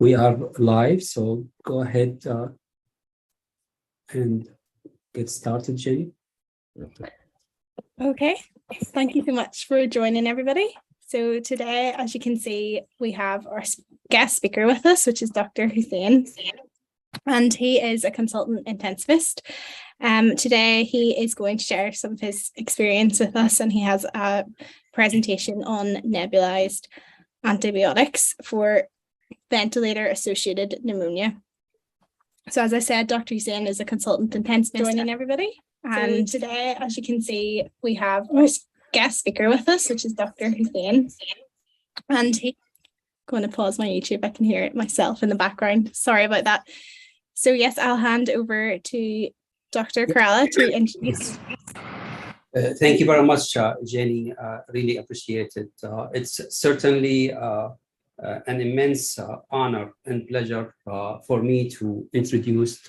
We are live, so go ahead and get started, Jenny. Okay, thank you so much for joining, everybody. So today, as you can see, we have our guest speaker with us, which is Dr. Hussain, and he is a consultant intensivist. Today, he is going to share some of his experience with us, and he has a presentation on nebulized antibiotics for ventilator-associated pneumonia. So as I said, Dr. Hussain is a consultant intensivist. Joining, everybody. And today, as you can see, we have our guest speaker with us, which is Dr. Hussain. And he's going to pause my YouTube. I can hear it myself in the background. Sorry about that. So yes, I'll hand over to Dr. Kerala to introduce. Thank you very much, Jenny. Really appreciate it. It's certainly an immense honor and pleasure for me to introduce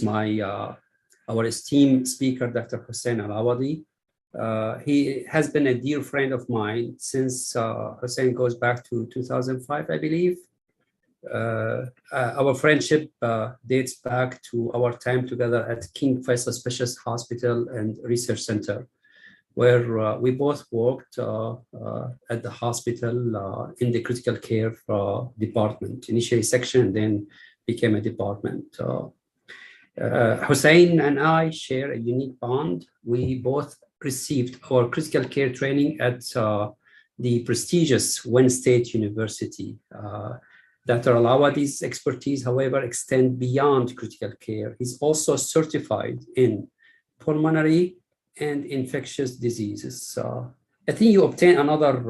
my our esteemed speaker, Dr. Hussain Alawadhi. He has been a dear friend of mine since Hussain goes back to 2005, I believe. Our friendship dates back to our time together at King Faisal Specialist Hospital and Research Center, where we both worked at the hospital in the critical care department, initially section, then became a department. Hussain and I share a unique bond. We both received our critical care training at the prestigious Wayne State University. Dr. Alawadhi's expertise, however, extends beyond critical care. He's also certified in pulmonary and infectious diseases. I think you obtained another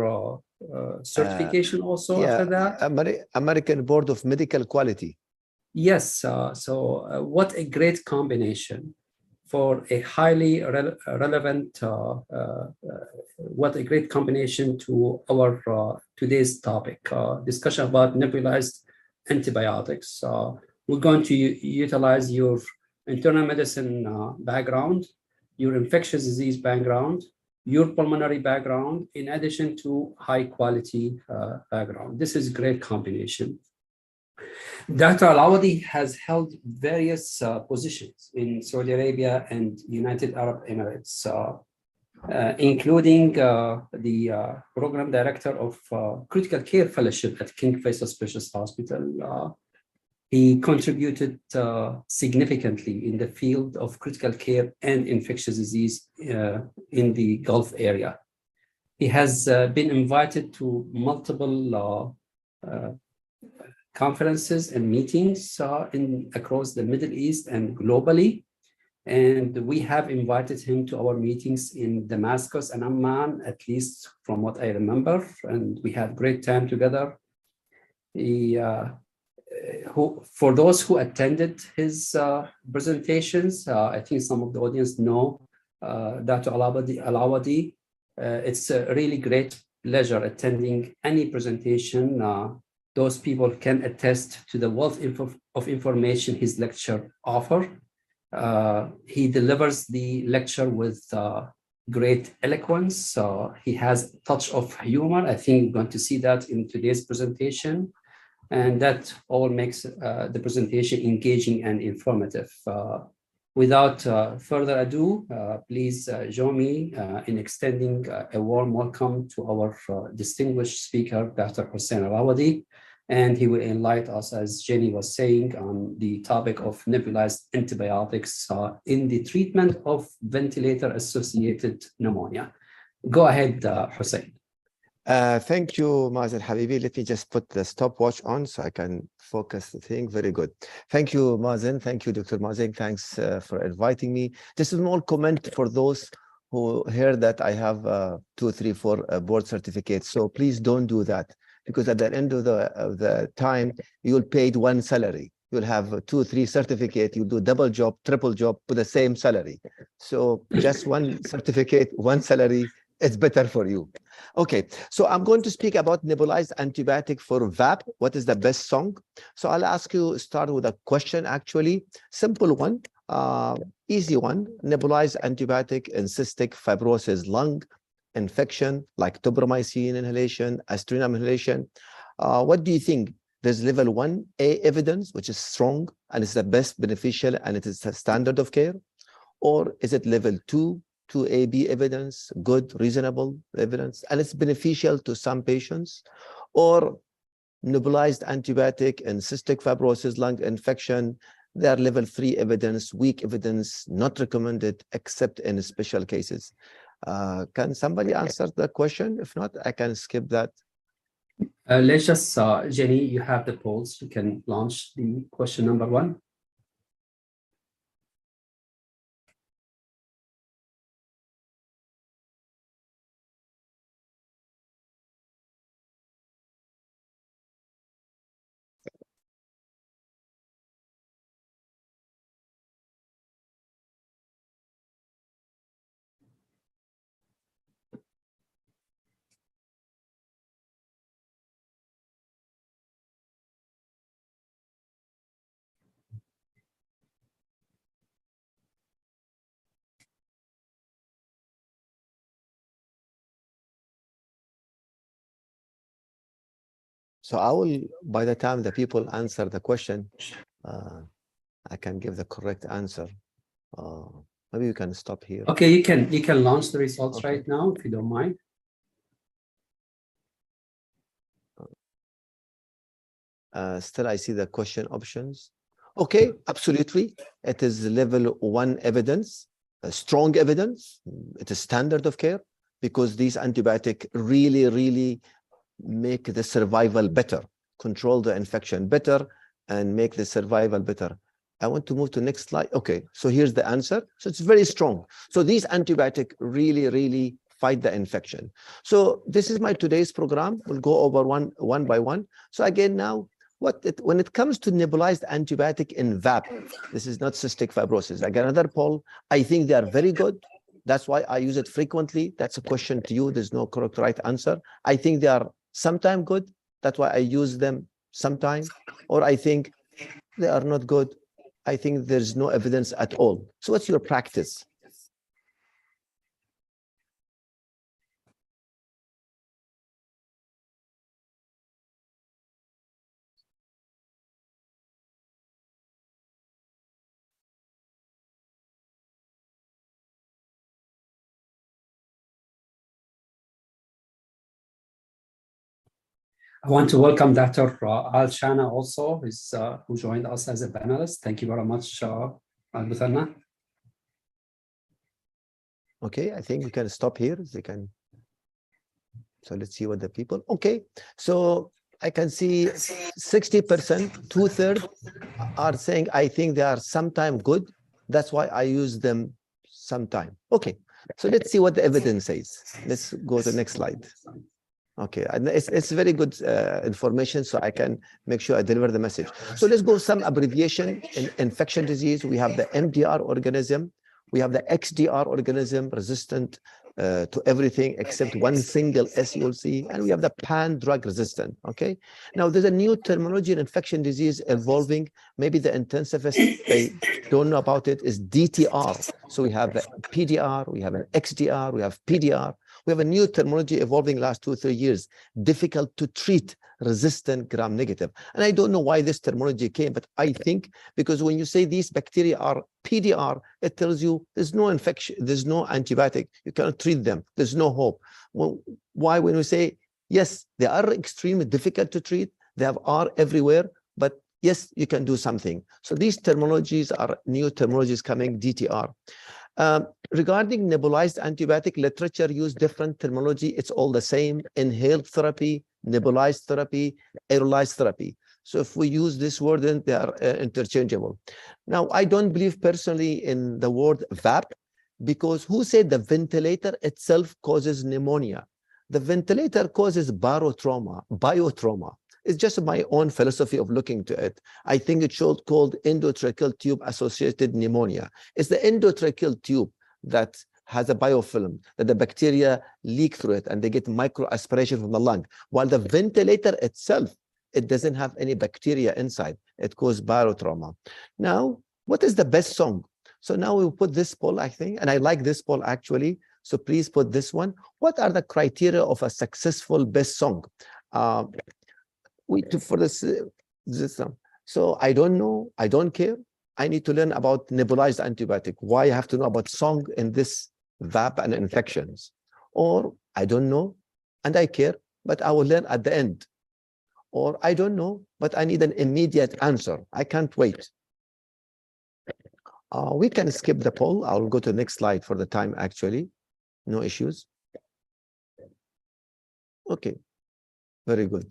certification also after that? American Board of Medical Quality. Yes, what a great combination for a highly relevant, what a great combination to our today's topic, discussion about nebulized antibiotics. We're going to utilize your internal medicine background, your infectious disease background, your pulmonary background, in addition to high quality background. This is a great combination. Dr. Alawadhi has held various positions in Saudi Arabia and United Arab Emirates, including the program director of critical care fellowship at King Faisal Specialist Hospital. He contributed significantly in the field of critical care and infectious disease in the Gulf area. He has been invited to multiple conferences and meetings across the Middle East and globally. And we have invited him to our meetings in Damascus and Amman, at least from what I remember. And we had great time together. For those who attended his presentations, I think some of the audience know Dr. Alawadhi. It's a really great pleasure attending any presentation. Those people can attest to the wealth of information his lecture offers. He delivers the lecture with great eloquence. He has a touch of humor. I think we're going to see that in today's presentation. And that all makes the presentation engaging and informative. Without further ado, please join me in extending a warm welcome to our distinguished speaker, Dr. Hussain Alawadhi. And he will enlighten us, as Jenny was saying, on the topic of nebulized antibiotics in the treatment of ventilator-associated pneumonia. Go ahead, Hussain. Thank you, Mazen Habibi. Let me just put the stopwatch on so I can focus the thing. Very good. Thank you, Mazen. Thank you, Dr. Mazen. Thanks for inviting me. Just a small comment for those who heard that I have 2, 3, 4 board certificates. So please don't do that, because at the end of the time, you'll pay one salary. You'll have 2, 3 certificates. You'll do double job, triple job with the same salary. So just one certificate, one salary, it's better for you. Okay, so I'm going to speak about nebulized antibiotic for VAP. What is the best song? So I'll ask you, start with a question, actually. Simple one, easy one. Nebulized antibiotic in cystic fibrosis lung infection, like tobramycin inhalation, aztreonam inhalation. What do you think? There's level 1A evidence, which is strong and it's the best beneficial and it is the standard of care? Or is it level 2A/B evidence, good, reasonable evidence, and it's beneficial to some patients? Or nebulized antibiotic and cystic fibrosis, lung infection, they are level 3 evidence, weak evidence, not recommended except in special cases. Can somebody answer the question? If not, I can skip that. Let's just, Jenny, you have the polls. You can launch the question number 1. So I will, by the time the people answer the question, I can give the correct answer. Maybe you can stop here. Okay, you can launch the results right now if you don't mind. Still, I see the question options. Okay, absolutely. It is level 1 evidence, strong evidence. It is standard of care because these antibiotics really make the survival better, control the infection better, and make the survival better. I want to move to the next slide. Okay, so here's the answer. So it's very strong. So these antibiotics really fight the infection. So this is my today's program. We'll go over one by one. So again, now, when it comes to nebulized antibiotic in VAP, this is not cystic fibrosis. Again, another poll, I think they are very good. That's why I use it frequently. That's a question to you. There's no correct right answer. I think they are sometimes good. That's why I use them sometimes. Or I think they are not good. I think there's no evidence at all. So what's your practice? I want to welcome Dr. Al Shana also, who joined us as a panelist. Thank you very much, Al-Buthanna. Okay, I think we can stop here. They can. So let's see what the people. Okay, so I can see 60%, 2/3 are saying I think they are sometimes good. That's why I use them sometime. Okay, so let's see what the evidence says. Let's go to the next slide. Okay, and it's very good information, so I can make sure I deliver the message. So let's go some abbreviation in infection disease. We have the MDR organism. We have the XDR organism, resistant to everything except one single S, you'll see. And we have the pan-drug resistant, okay? Now, there's a new terminology in infection disease evolving. Maybe the intensivists, they don't know about it, is DTR. So we have the PDR, we have an XDR, we have PDR. We have a new terminology evolving last 2 or 3 years, difficult to treat resistant gram-negative. And I don't know why this terminology came, but I think because when you say these bacteria are PDR, it tells you there's no infection, there's no antibiotic, you cannot treat them, there's no hope. Well, why when we say, yes, they are extremely difficult to treat, they have R everywhere, but yes, you can do something. So these terminologies are new terminologies coming, DTR. Regarding nebulized antibiotic, literature use different terminology. It's all the same: inhaled therapy, nebulized therapy, aerolized therapy. So if we use this word, then they are interchangeable. Now, I don't believe personally in the word VAP, because who said the ventilator itself causes pneumonia? The ventilator causes biotrauma. It's just my own philosophy of looking to it. I think it should called endotracheal tube associated pneumonia. It's the endotracheal tube that has a biofilm that the bacteria leak through it and they get micro aspiration from the lung. While the ventilator itself, it doesn't have any bacteria inside. It causes biotrauma. Now, what is the best song? So now we put this poll, I think, and I like this poll actually. So please put this one. What are the criteria of a successful best song? for this system. So I don't know, I don't care. I need to learn about nebulized antibiotic. Why I have to know about song in this VAP and infections? Or I don't know and I care, but I will learn at the end. Or I don't know, but I need an immediate answer. I can't wait. We can skip the poll. I'll go to the next slide for the time, actually. No issues. Okay, very good.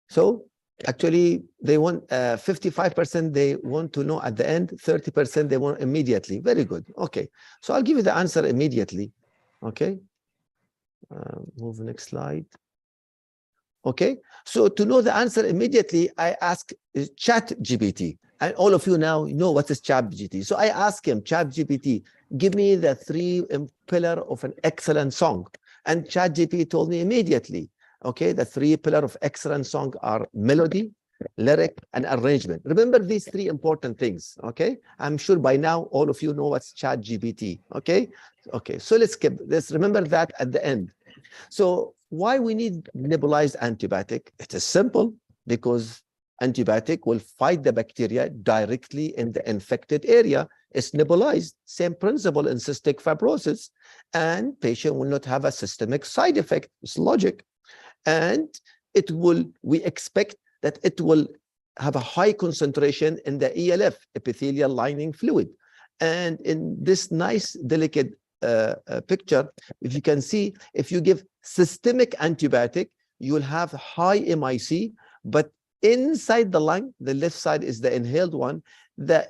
So actually, they want 55%, they want to know at the end, 30% they want immediately. Very good. Okay, so I'll give you the answer immediately. Okay, move next slide. Okay, so to know the answer immediately, I ask ChatGPT, and all of you now know what is ChatGPT. So I ask him, ChatGPT, give me the 3 pillars of an excellent song, and ChatGPT told me immediately. Okay, the 3 pillars of excellent song are melody, lyric, and arrangement. Remember these 3 important things. Okay, I'm sure by now all of you know what's ChatGPT. Okay, okay, so let's remember that at the end. So why we need nebulized antibiotic? It is simple, because antibiotic will fight the bacteria directly in the infected area. It's nebulized, same principle in cystic fibrosis, and patient will not have a systemic side effect. It's logic. And it will, we expect that it will have a high concentration in the ELF, epithelial lining fluid. And in this nice, delicate picture, if you can see, if you give systemic antibiotic, you will have high MIC, but inside the lung, the left side is the inhaled one, the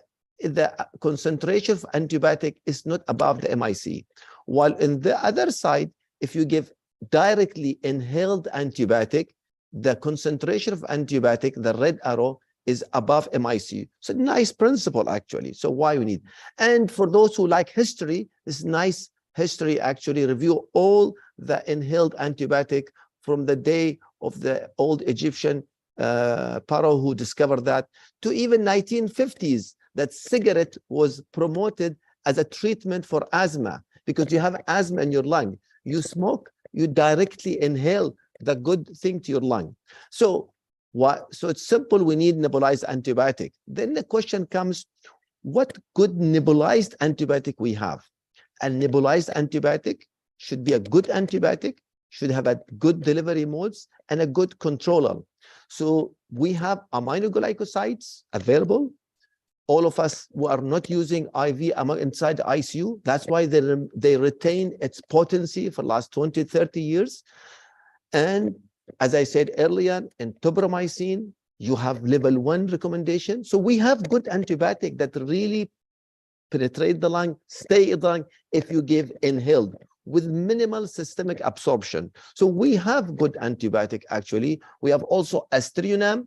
concentration of antibiotic is not above the MIC. While in the other side, if you give directly inhaled antibiotic, the concentration of antibiotic, the red arrow, is above MIC. So nice principle, actually. So why we need? And for those who like history, this nice history actually review all the inhaled antibiotic from the day of the old Egyptian Paro who discovered that, to even 1950s, that cigarette was promoted as a treatment for asthma, because you have asthma in your lung. You smoke, you directly inhale the good thing to your lung. So it's simple, we need nebulized antibiotic. Then the question comes, what good nebulized antibiotic we have? A nebulized antibiotic should be a good antibiotic, should have a good delivery modes and a good controller. So we have aminoglycosides available. All of us who are not using IV inside the ICU, that's why they retain its potency for the last 20, 30 years. And as I said earlier, in tobramycin, you have level 1 recommendation. So we have good antibiotic that really penetrate the lung, stay in the lung if you give inhaled with minimal systemic absorption. So we have good antibiotic, actually. We have also aztreonam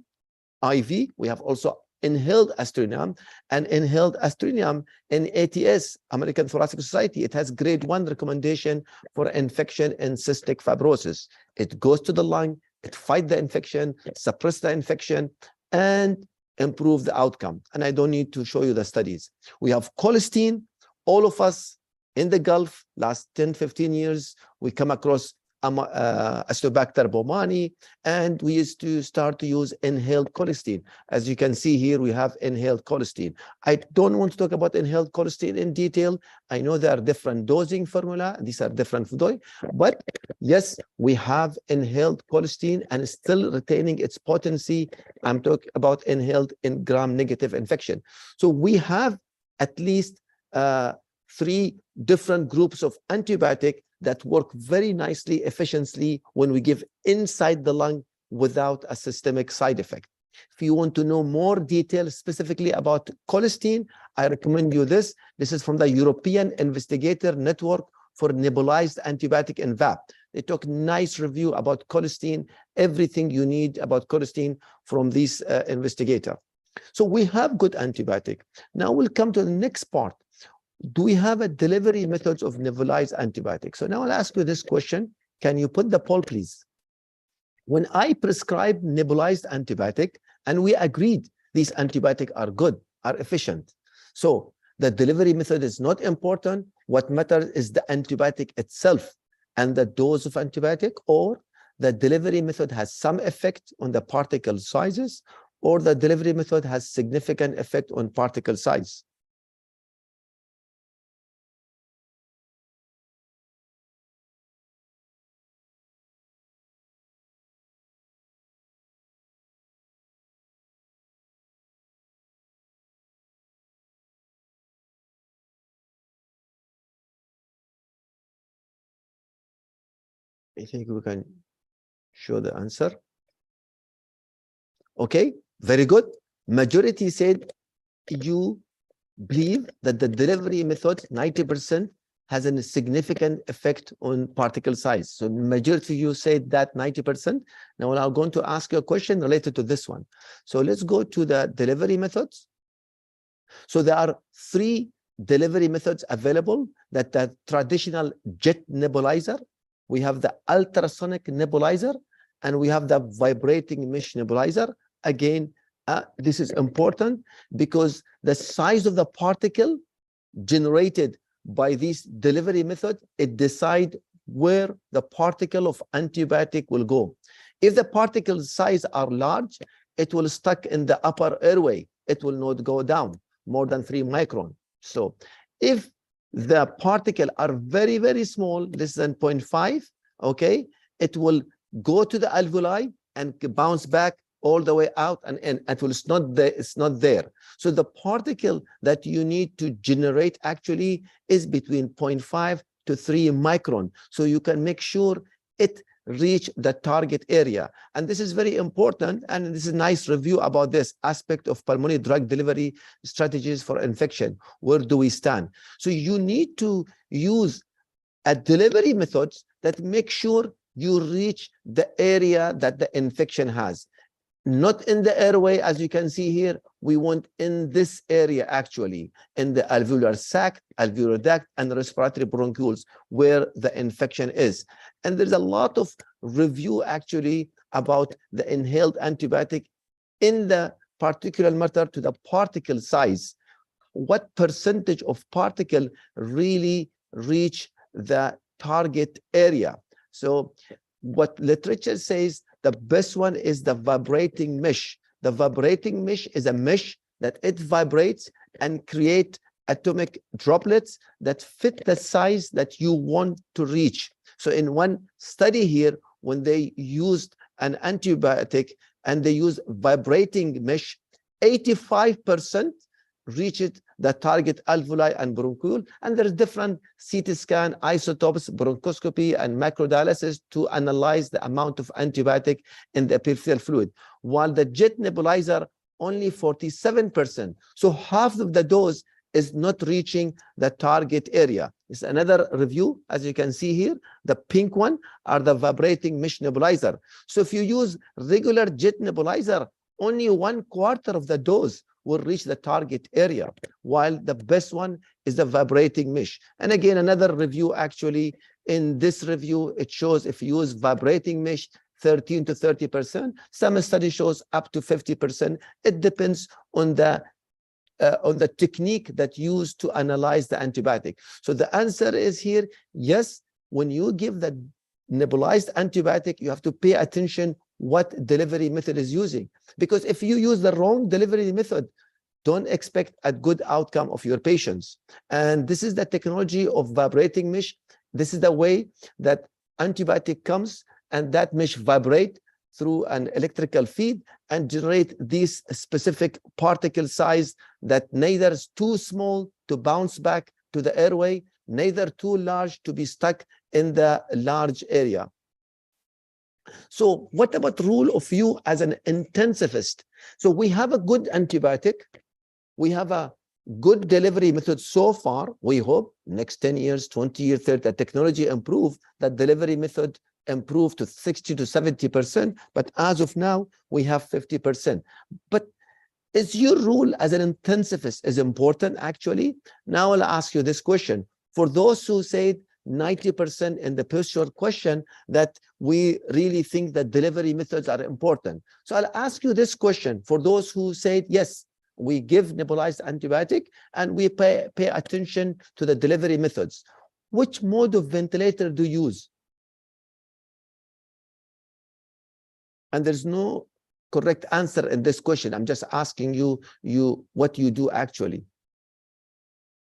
IV. We have also inhaled aztreonam, and inhaled aztreonam in ATS, American Thoracic Society, it has grade 1 recommendation for infection in cystic fibrosis. It goes to the lung, it fights the infection, suppress the infection, and improve the outcome. And I don't need to show you the studies. We have colistin. All of us in the Gulf, last 10, 15 years, we come across Acinetobacter baumannii, and we used to start to use inhaled colistin. As you can see here, we have inhaled colistin. I don't want to talk about inhaled colistin in detail. I know there are different dosing formula, these are different dosing, but yes, we have inhaled colistin and still retaining its potency. I'm talking about inhaled in gram-negative infection. So we have at least 3 different groups of antibiotic that work very nicely, efficiently when we give inside the lung without a systemic side effect. If you want to know more details specifically about colistin, I recommend you this. This is from the European Investigator Network for Nebulized Antibiotic in VAP. They talk nice review about colistin, everything you need about colistin from this investigator. So we have good antibiotic. Now we'll come to the next part. Do we have a delivery methods of nebulized antibiotics? So now I'll ask you this question. Can you put the poll, please? When I prescribe nebulized antibiotic, and we agreed these antibiotics are good, are efficient. So the delivery method is not important. What matters is the antibiotic itself and the dose of antibiotic, or the delivery method has some effect on the particle sizes, or the delivery method has significant effect on particle size? I think we can show the answer. Okay, very good. Majority said you believe that the delivery method, 90%, has a significant effect on particle size. So majority of you said that 90%. Now I'm going to ask you a question related to this one. So let's go to the delivery methods. So there are 3 delivery methods available: that the traditional jet nebulizer, we have the ultrasonic nebulizer, and we have the vibrating mesh nebulizer. Again, this is important because the size of the particle generated by this delivery method, it decides where the particle of antibiotic will go. If the particle size are large, it will stuck in the upper airway. It will not go down more than 3 micron. So if the particle are very, very small, less than 0.5, okay, it will go to the alveoli and bounce back all the way out, and it will, it's not there. So the particle that you need to generate actually is between 0.5 to 3 micron. So you can make sure it reach the target area. And this is very important, and this is a nice review about this aspect of pulmonary drug delivery strategies for infection. Where do we stand? So you need to use a delivery methods that make sure you reach the area that the infection has. Not in the airway, as you can see here. We want in this area, actually, in the alveolar sac, alveolar duct, and respiratory bronchioles, where the infection is. And there's a lot of review, actually, about the inhaled antibiotic in the particular matter to the particle size. What percentage of particle really reach the target area? So what literature says, the best one is the vibrating mesh. The vibrating mesh is a mesh that it vibrates and create atomic droplets that fit the size that you want to reach. So in one study here, when they used an antibiotic and they used vibrating mesh, 85% reached the target alveoli and bronchiole, and there's different CT scan, isotopes, bronchoscopy, and macrodialysis to analyze the amount of antibiotic in the epithelial fluid, while the jet nebulizer only 47%. So half of the dose is not reaching the target area. It's another review, as you can see here. The pink one are the vibrating mesh nebulizer. So if you use regular jet nebulizer, only 1/4 of the dose will reach the target area, while the best one is the vibrating mesh. And again, another review, actually, in this review, it shows if you use vibrating mesh, 13 to 30%. Some study shows up to 50%. It depends on the technique that used to analyze the antibiotic. So the answer is here, yes, when you give the nebulized antibiotic, you have to pay attention what delivery method is using. Because if you use the wrong delivery method, don't expect a good outcome of your patients. And this is the technology of vibrating mesh. This is the way that antibiotic comes, and that mesh vibrate through an electrical feed and generate this specific particle size that neither is too small to bounce back to the airway, neither too large to be stuck in the large area. So what about rule of you as an intensivist? So we have a good antibiotic. We have a good delivery method so far. We hope next 10 years, 20 years, 30, the technology improve, that delivery method improve to 60 to 70%. But as of now, we have 50%. But is your rule as an intensivist is important, actually? Now I'll ask you this question. For those who said 90% in the post-short question that we really think that delivery methods are important. So I'll ask you this question. For those who said, yes, we give nebulized antibiotic and we pay attention to the delivery methods, which mode of ventilator do you use? And there's no correct answer in this question. I'm just asking you what you do actually.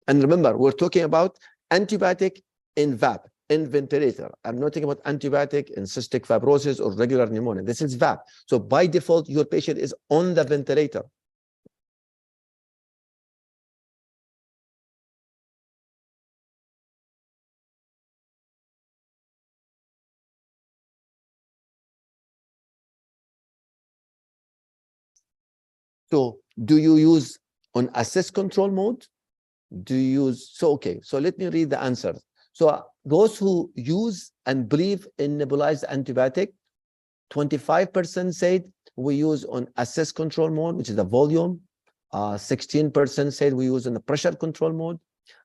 And remember, we're talking about antibiotic in VAP, in ventilator. I'm not talking about antibiotic in cystic fibrosis or regular pneumonia. This is VAP. So by default, your patient is on the ventilator. So do you use on assist control mode? Do you use, so okay, so let me read the answers. So those who use and believe in nebulized antibiotic, 25% said we use on assist control mode, which is the volume. 16% said we use in the pressure control mode.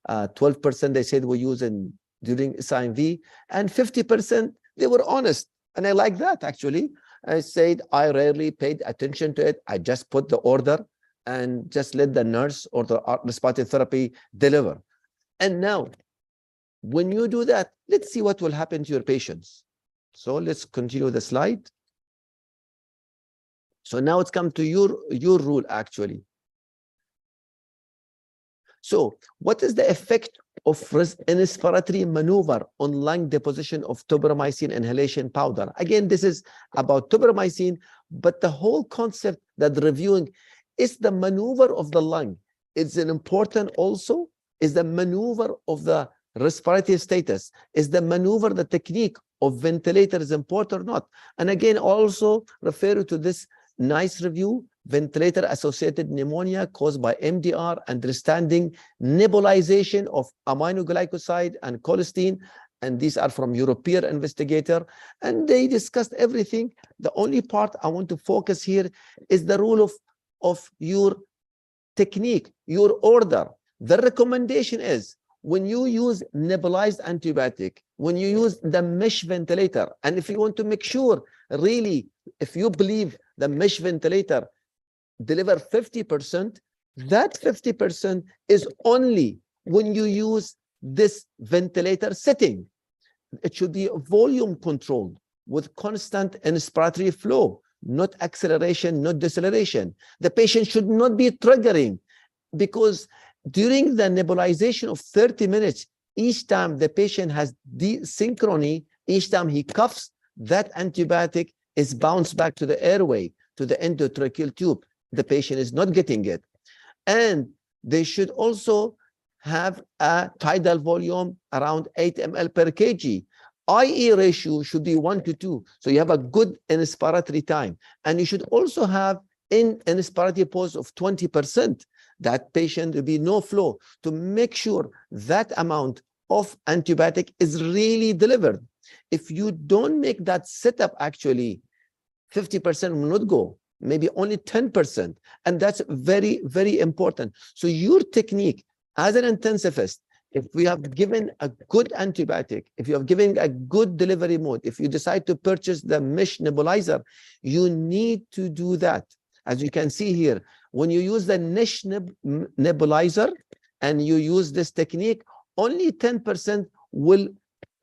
12% they said we use in during SIMV, and 50% they were honest, and I like that actually. I said I rarely paid attention to it. I just put the order and just let the nurse or the respiratory therapy deliver. And now, when you do that, let's see what will happen to your patients. So let's continue the slide. So now it's come to your rule actually. So what is the effect of inspiratory maneuver on lung deposition of tobramycin inhalation powder? Again, this is about tobramycin, but the whole concept that reviewing is the maneuver of the lung. It's an important also, is the maneuver of the respiratory status, is the maneuver, the technique of ventilator is important or not. And again, also refer to this nice review, Ventilator-Associated Pneumonia caused by MDR, understanding nebulization of aminoglycoside and colistin. And these are from European investigator. And they discussed everything. The only part I want to focus here is the rule of your technique, your order. The recommendation is when you use nebulized antibiotic, when you use the mesh ventilator, and if you want to make sure, really, if you believe the mesh ventilator deliver 50%, that 50% is only when you use this ventilator setting. It should be volume controlled with constant inspiratory flow, not acceleration, not deceleration. The patient should not be triggering, because during the nebulization of 30 minutes, each time the patient has desynchrony, each time he coughs, that antibiotic is bounced back to the airway, to the endotracheal tube. The patient is not getting it. And they should also have a tidal volume around 8 ml per kg. IE ratio should be 1 to 2. So you have a good inspiratory time. And you should also have in inspiratory pause of 20%. That patient will be no flow to make sure that amount of antibiotic is really delivered. If you don't make that setup, actually, 50% will not go. Maybe only 10%. And that's very, very important. So your technique as an intensivist, if we have given a good antibiotic, if you have given a good delivery mode, if you decide to purchase the mesh nebulizer, you need to do that. As you can see here, when you use the mesh nebulizer and you use this technique, only 10% will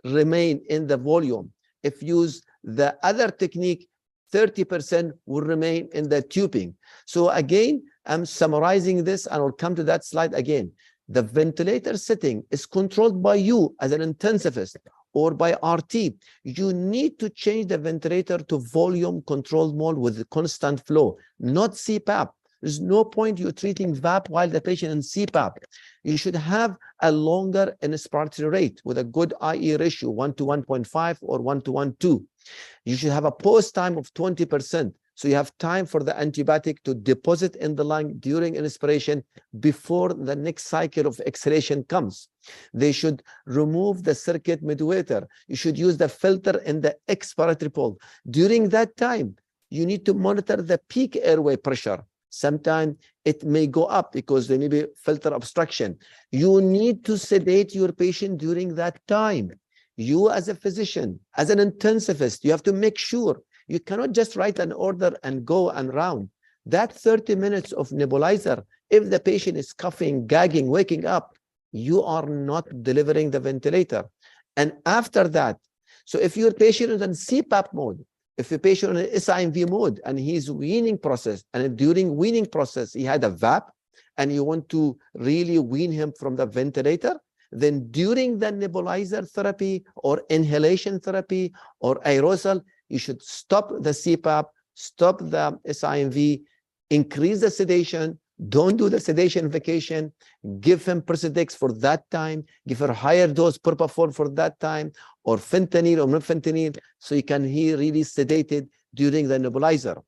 remain in the volume. If you use the other technique, 30% will remain in the tubing. So again, I'm summarizing this and I'll come to that slide again. The ventilator setting is controlled by you as an intensivist or by RT. You need to change the ventilator to volume controlled mode with constant flow, not CPAP. There's no point you treating VAP while the patient in CPAP. You should have a longer inspiratory rate with a good IE ratio, 1 to 1.5 or 1 to 1.2. You should have a pause time of 20%. So you have time for the antibiotic to deposit in the lung during inspiration before the next cycle of exhalation comes. They should remove the circuit mediator. You should use the filter in the expiratory pole. During that time, you need to monitor the peak airway pressure. Sometimes it may go up because there may be filter obstruction. You need to sedate your patient during that time. You as a physician, as an intensivist, you have to make sure. You cannot just write an order and go and round. That 30 minutes of nebulizer, if the patient is coughing, gagging, waking up, you are not delivering the ventilator. And after that, so if your patient is in CPAP mode, If a patient in SIMV mode and he's weaning process, and during weaning process he had a VAP, and you want to really wean him from the ventilator, then during the nebulizer therapy or inhalation therapy or aerosol, you should stop the CPAP, stop the SIMV, increase the sedation, don't do the sedation vacation, give him Persidex for that time, give her higher dose propofol for that time, or fentanyl or mefentanil, so you can hear really sedated during the nebulizer.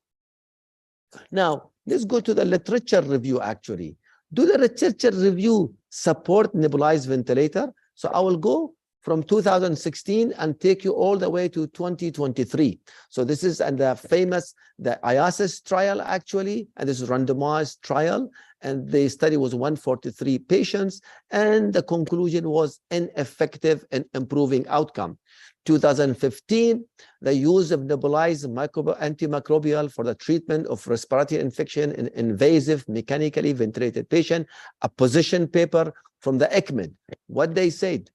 Now, let's go to the literature review actually. Do the literature review support nebulized ventilator? So I will go from 2016 and take you all the way to 2023. So this is the famous, the IASIS trial actually, and this is randomized trial, and the study was 143 patients, and the conclusion was ineffective in improving outcome. 2015, the use of nebulized antimicrobial for the treatment of respiratory infection in invasive mechanically ventilated patient, a position paper from the ECMID. What they said,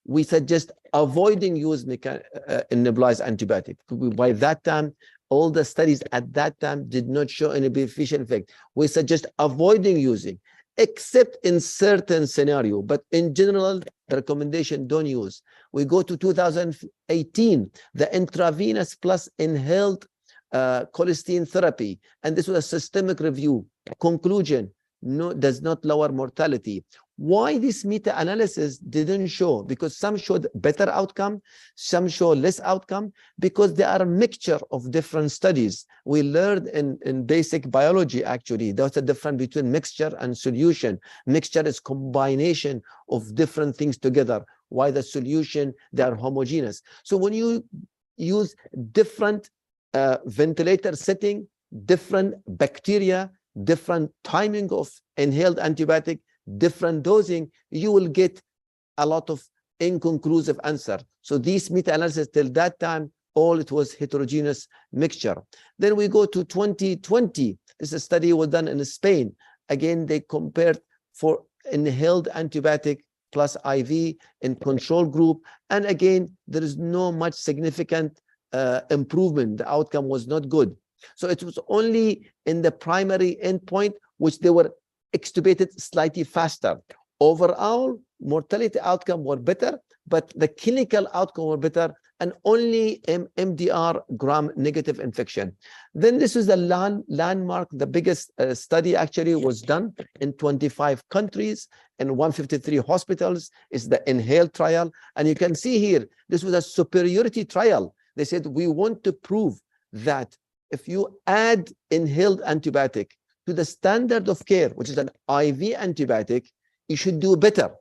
we suggest avoiding use in nebulized antibiotic. By that time, all the studies at that time did not show any beneficial effect. We suggest avoiding using, except in certain scenario, but in general, the recommendation, don't use. We go to 2018, the intravenous plus inhaled colistin therapy, and this was a systemic review. Conclusion, no, does not lower mortality. Why this meta-analysis didn't show? Because some showed better outcome, some show less outcome, because they are a mixture of different studies. We learned in basic biology, actually, there's a difference between mixture and solution. Mixture is combination of different things together, while the solution, they are homogeneous. So when you use different ventilator setting, different bacteria, different timing of inhaled antibiotic, different dosing, you will get a lot of inconclusive answer. So these meta-analysis till that time, all it was heterogeneous mixture. Then we go to 2020. This study was done in Spain. Again, they compared for inhaled antibiotic plus IV in control group. And again, there is no much significant improvement. The outcome was not good. So it was only in the primary endpoint, which they were extubated slightly faster. Overall, mortality outcome were better, but the clinical outcome were better, and only MDR gram-negative infection. Then this is the landmark, the biggest study actually was done in 25 countries and 153 hospitals. Is the inhaled trial. And you can see here, this was a superiority trial. They said, we want to prove that if you add inhaled antibiotic to the standard of care, which is an IV antibiotic, you should do better,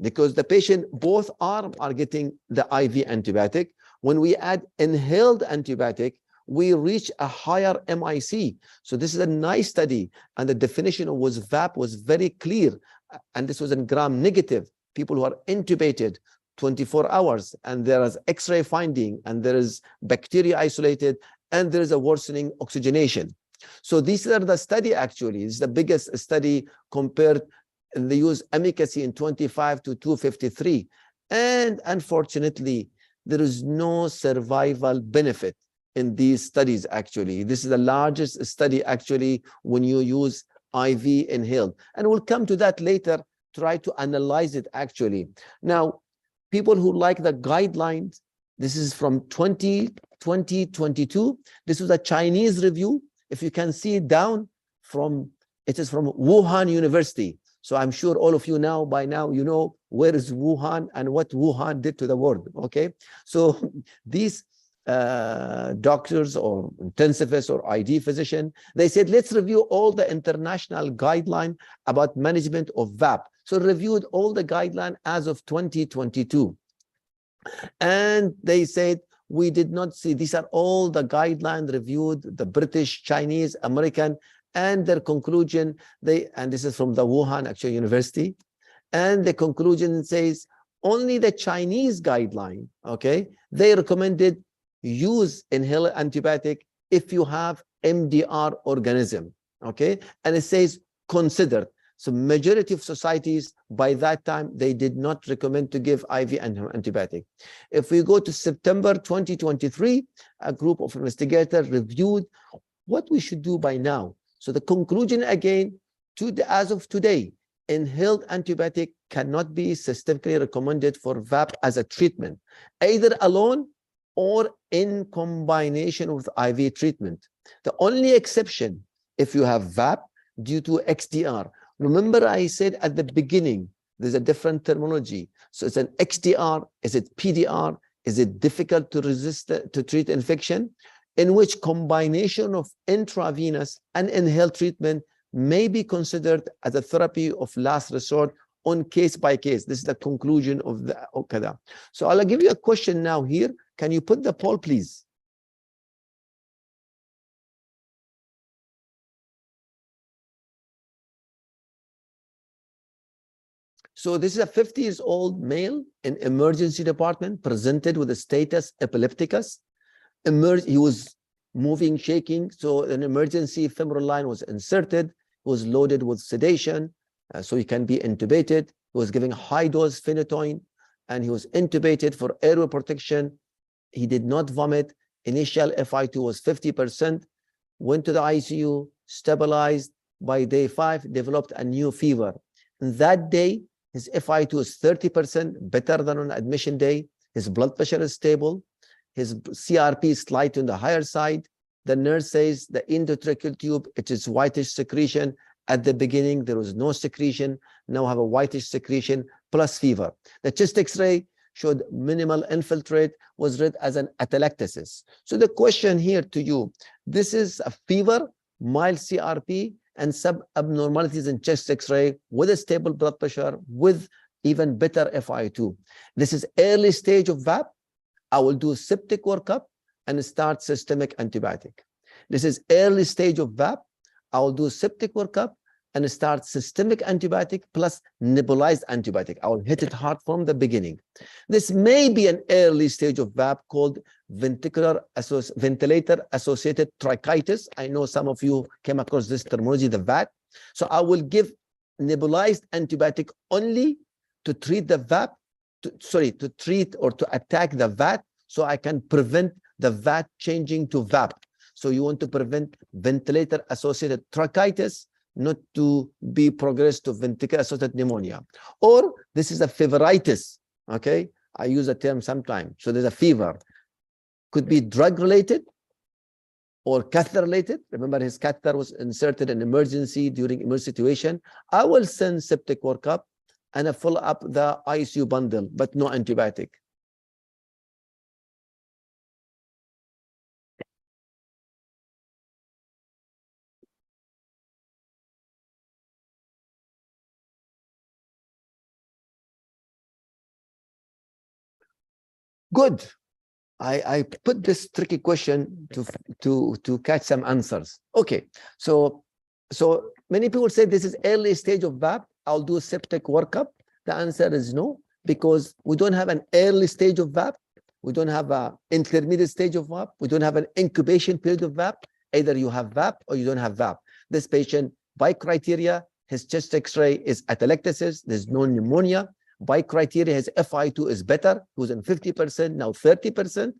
because the patient, both arms are getting the IV antibiotic. When we add inhaled antibiotic, we reach a higher MIC. So this is a nice study, and the definition of VAP was very clear, and this was in gram-negative, people who are intubated 24 hours, and there is X-ray finding, and there is bacteria isolated, and there is a worsening oxygenation. So these are the study actually. It's the biggest study compared, and they use efficacy in 25 to 253. And unfortunately, there is no survival benefit in these studies actually. This is the largest study actually when you use IV inhaled. And we'll come to that later, try to analyze it actually. Now, people who like the guidelines, this is from 2022. This was a Chinese review. If you can see it down from, it is from Wuhan University. So I'm sure all of you now, by now, you know where is Wuhan and what Wuhan did to the world, okay? So these doctors or intensivists or ID physician, they said, let's review all the international guideline about management of VAP. So reviewed all the guideline as of 2022. And they said, we did not see, these are all the guidelines reviewed, the British, Chinese, American, and their conclusion, and this is from the Wuhan actually University, and the conclusion says, only the Chinese guideline, okay, they recommended use inhaled antibiotic if you have MDR organism, okay, and it says considered. So majority of societies by that time, they did not recommend to give IV antibiotic. If we go to September 2023, a group of investigators reviewed what we should do by now. So the conclusion again, as of today, inhaled antibiotic cannot be systemically recommended for VAP as a treatment, either alone or in combination with IV treatment. The only exception, if you have VAP due to XDR. Remember I said at the beginning, there's a different terminology. So it's an XDR, is it PDR? Is it difficult to resist, to treat infection? In which combination of intravenous and inhaled treatment may be considered as a therapy of last resort on case by case. This is the conclusion of the OKADA. So I'll give you a question now here. Can you put the poll, please? So this is a 50-year-old male in emergency department presented with a status epilepticus. He was moving, shaking, so an emergency femoral line was inserted, was loaded with sedation, so he can be intubated. He was giving high-dose phenytoin, and he was intubated for airway protection. He did not vomit. Initial FiO2 was 50%, went to the ICU, stabilized. By day 5, developed a new fever. And that day, his FiO2 is 30% better than on admission day. His blood pressure is stable. His CRP is slightly on the higher side. The nurse says the endotracheal tube, it is whitish secretion. At the beginning, there was no secretion. Now have a whitish secretion plus fever. The chest X-ray showed minimal infiltrate, was read as an atelectasis. So the question here to you, this is a fever, mild CRP, and some abnormalities in chest X-ray with a stable blood pressure, with even better FiO2. This is early stage of VAP. I will do septic workup and start systemic antibiotic. This is early stage of VAP. I will do septic workup and start systemic antibiotic plus nebulized antibiotic. I will hit it hard from the beginning. This may be an early stage of VAP called ventilator-associated tracheitis. I know some of you came across this terminology, the VAT. So I will give nebulized antibiotic only to treat the VAP, to treat or to attack the VAT, so I can prevent the VAT changing to VAP. So you want to prevent ventilator-associated tracheitis, not to be progressed to ventilator-associated pneumonia. Or this is a feveritis, okay? I use a term sometimes. So there's a fever. Could be drug-related or catheter-related. Remember, his catheter was inserted in emergency during emergency situation. I will send septic workup and a follow up the ICU bundle, but no antibiotic. Good. I put this tricky question to catch some answers. Okay, so many people say this is early stage of VAP. I'll do septic workup. The answer is no, because we don't have an early stage of VAP. We don't have an intermediate stage of VAP. We don't have an incubation period of VAP. Either you have VAP or you don't have VAP. This patient, by criteria, his chest X-ray is atelectasis. There's no pneumonia. By criteria, his FiO2 is better. He was in 50%, now 30%.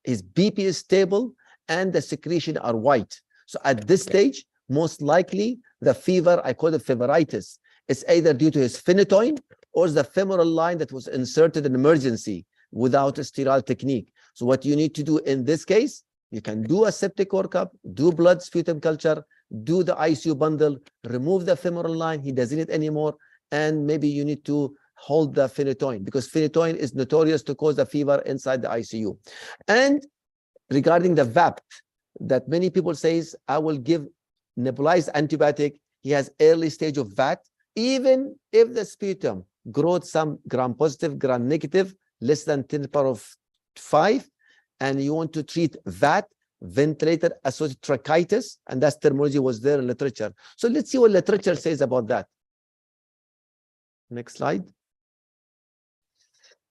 His BP is stable, and the secretion are white. So at this stage, most likely, the fever, I call it feveritis, is either due to his phenytoin or the femoral line that was inserted in emergency without a sterile technique. So what you need to do in this case, you can do a septic workup, do blood sputum culture, do the ICU bundle, remove the femoral line, he doesn't need it anymore, and maybe you need to hold the phenytoin, because phenytoin is notorious to cause the fever inside the ICU. And regarding the VAP, that many people says, I will give nebulized antibiotic. He has early stage of VAT, even if the sputum growth some gram-positive, gram-negative, less than 10⁵, and you want to treat VAT, ventilator-associated tracheitis, and that terminology was there in literature. So let's see what literature says about that. Next slide.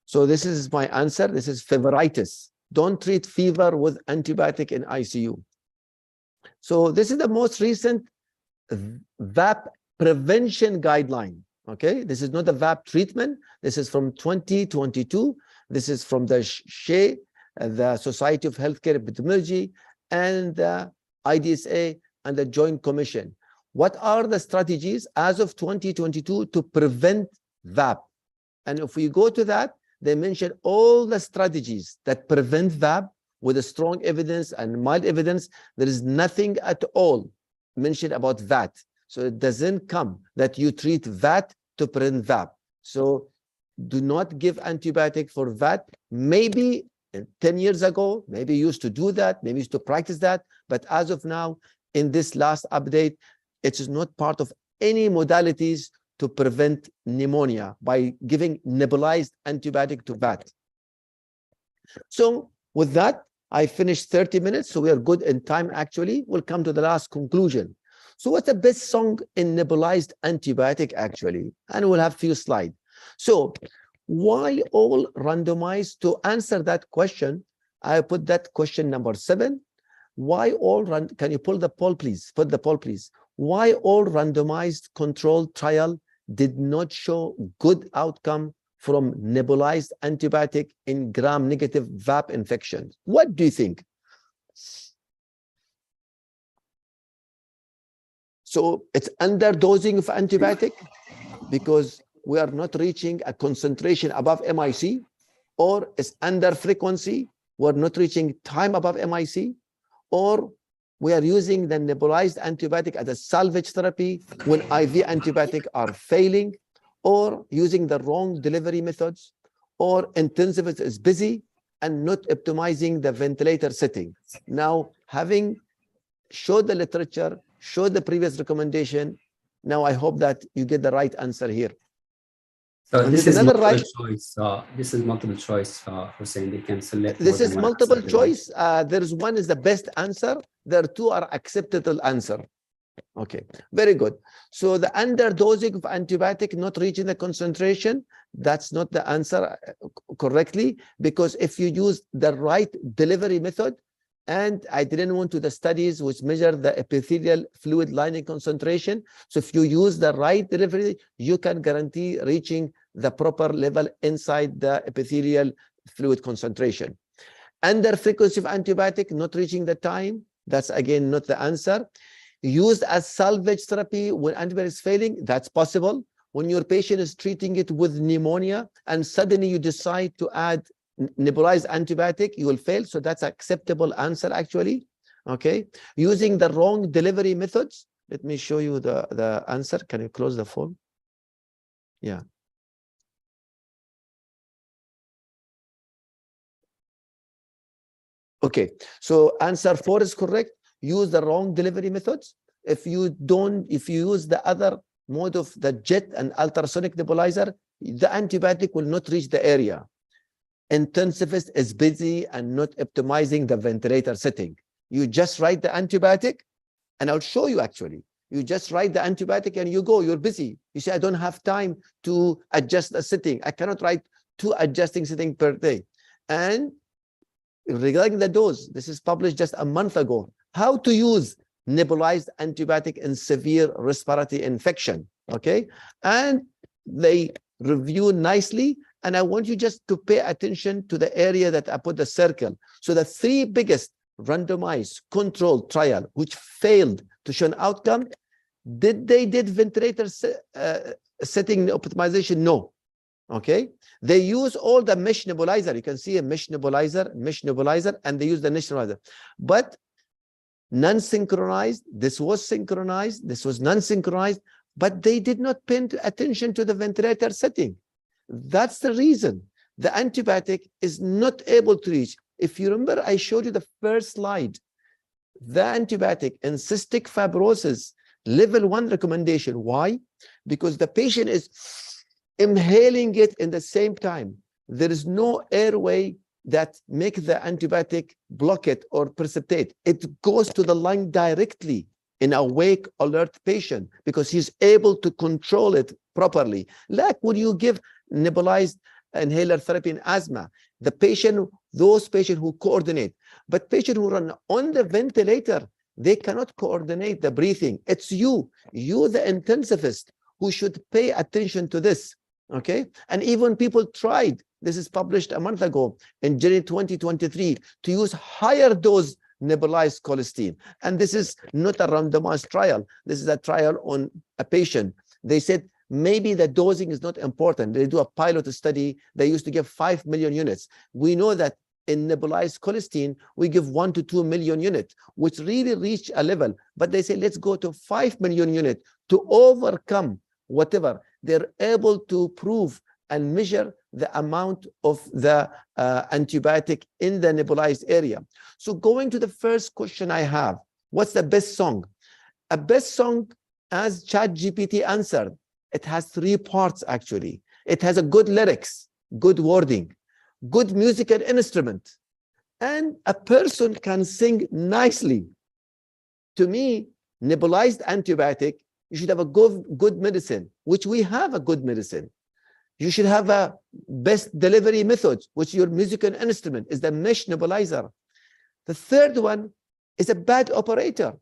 So this is my answer. This is feveritis. Don't treat fever with antibiotic in ICU. So this is the most recent VAP prevention guideline. Okay, this is not a VAP treatment. This is from 2022. This is from the SHE, the Society of Healthcare Epidemiology, and the IDSA and the Joint Commission. What are the strategies as of 2022 to prevent VAP? And if we go to that, they mention all the strategies that prevent VAP with a strong evidence and mild evidence. There is nothing at all mentioned about VAT. So it doesn't come that you treat VAT to prevent VAP. So do not give antibiotic for VAT. Maybe 10 years ago, maybe you used to do that, maybe used to practice that. But as of now, in this last update, it is not part of any modalities to prevent pneumonia by giving nebulized antibiotic to VAT. So with that, I finished 30 minutes, so we are good in time actually. We'll come to the last conclusion. So what's the best song in nebulized antibiotic actually? And we'll have a few slides. So why all randomized? To answer that question, I put that question number 7. Why all can you pull the poll please? Put the poll please. Why all randomized controlled trial did not show good outcome from nebulized antibiotic in gram-negative VAP infection? What do you think? So it's underdosing of antibiotic because we are not reaching a concentration above MIC, or it's under frequency, we're not reaching time above MIC, or we are using the nebulized antibiotic as a salvage therapy when IV antibiotic are failing, or using the wrong delivery methods, or intensivist is busy and not optimizing the ventilator setting. Now, having showed the literature, showed the previous recommendation, now I hope that you get the right answer here. So And this is another multiple choice. This is multiple choice, Hussain. They can select. This is multiple answer choice. There's one is the best answer. There are 2 are acceptable answer. Okay, very good. So the underdosing of antibiotic, not reaching the concentration, that's not the answer correctly, because if you use the right delivery method, and I didn't want to the studies which measure the epithelial fluid lining concentration. So if you use the right delivery, you can guarantee reaching the proper level inside the epithelial fluid concentration. Under frequency of antibiotic, not reaching the time, that's again not the answer. Used as salvage therapy when antibiotic is failing, that's possible. When your patient is treating it with pneumonia and suddenly you decide to add nebulized antibiotic, you will fail. So that's acceptable answer actually. Okay. Using the wrong delivery methods. Let me show you the answer. Can you close the phone? Yeah. Okay. So answer 4 is correct. Use the wrong delivery methods. If you use the other mode of the jet and ultrasonic nebulizer, the antibiotic will not reach the area. Intensivist is busy and not optimizing the ventilator setting. You just write the antibiotic, and I'll show you actually. You just write the antibiotic and you go, you're busy. You say, I don't have time to adjust the setting. I cannot write 2 adjusting setting per day. And regarding the dose, this is published just a month ago. How to use nebulized antibiotic in severe respiratory infection, okay? And they review nicely, and I want you just to pay attention to the area that I put the circle. So the 3 biggest randomized controlled trial which failed to show an outcome, did ventilator setting optimization? No. Okay, they use all the mesh nebulizer. You can see a mesh nebulizer, and they use the mesh nebulizer. But non-synchronized, this was synchronized, this was non-synchronized, but they did not pay attention to the ventilator setting. That's the reason the antibiotic is not able to reach. If you remember, I showed you the first slide. The antibiotic in cystic fibrosis, level 1 recommendation. Why? Because the patient is inhaling it in the same time. There is no airway that make the antibiotic block it or precipitate. It goes to the lung directly in a awake, alert patient because he's able to control it properly. Like when you give nebulized inhaler therapy in asthma, the patient, those patients who coordinate, but patients who run on the ventilator, They cannot coordinate the breathing. It's you, the intensivist, who should pay attention to this, okay? And even people tried, this is published a month ago in January 2023, to use higher dose nebulized colistin. And this is not a randomized trial. This is a trial on a patient. They said maybe the dosing is not important. They do a pilot study. They used to give 5 million units. We know that in nebulized colistin, we give 1 to 2 million units, which really reach a level. But they say, let's go to 5 million units to overcome whatever. They're able to prove and measure the amount of the antibiotic in the nebulized area. So going to the first question I have, what's the best song? A best song, as ChatGPT answered, it has 3 parts actually. It has a good lyrics, good wording, good musical instrument, and a person can sing nicely. To me, nebulized antibiotic, you should have a good medicine, which we have a good medicine. You should have a best delivery method, which your musical instrument is the mesh nebulizer. The third one is a bad operator.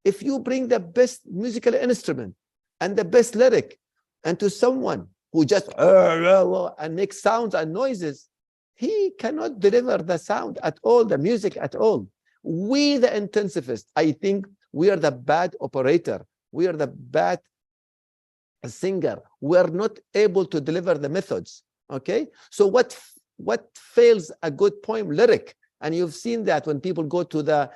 If you bring the best musical instrument and the best lyric, and to someone who just and makes sounds and noises, he cannot deliver the sound at all, the music at all. We, the intensivist, I think we are the bad operator. We are the bad singer. We are not able to deliver the methods. Okay, so what fails a good poem? Lyric. And you've seen that when people go to the